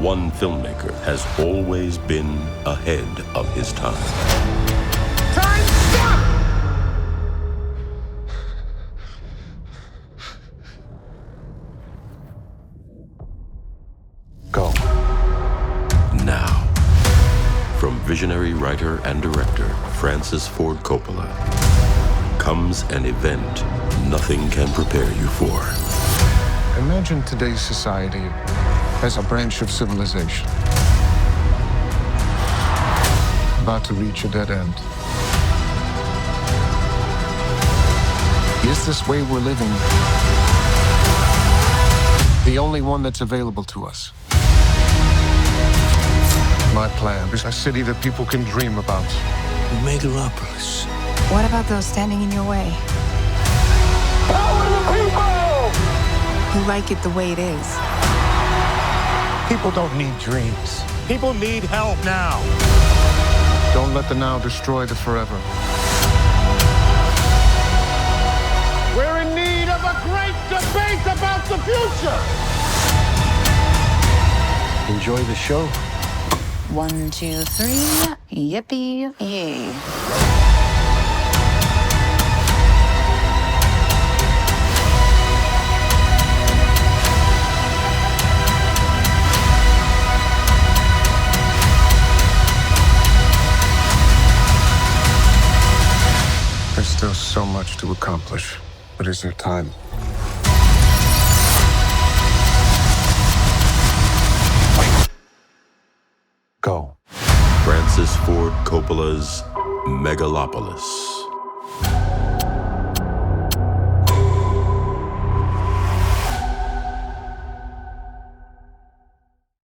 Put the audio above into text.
one filmmaker has always been ahead of his time. Time, stop! Go. Now, from visionary writer and director Francisa Forda Coppole comes an event nothing can prepare you for. Imagine today's society as a branch of civilization about to reach a dead end. Is this way we're living the only one that's available to us? My plan is a city that people can dream about. Megalopolis. What about those standing in your way? Power to the people! Who like it the way it is? People don't need dreams. People need help now. Don't let the now destroy the forever. We're in need of a great debate about the future! Enjoy the show. 1, 2, 3, yippee, yay. There's still so much to accomplish, but is there time? Go. Francisa Forda Coppole's Megalopolis.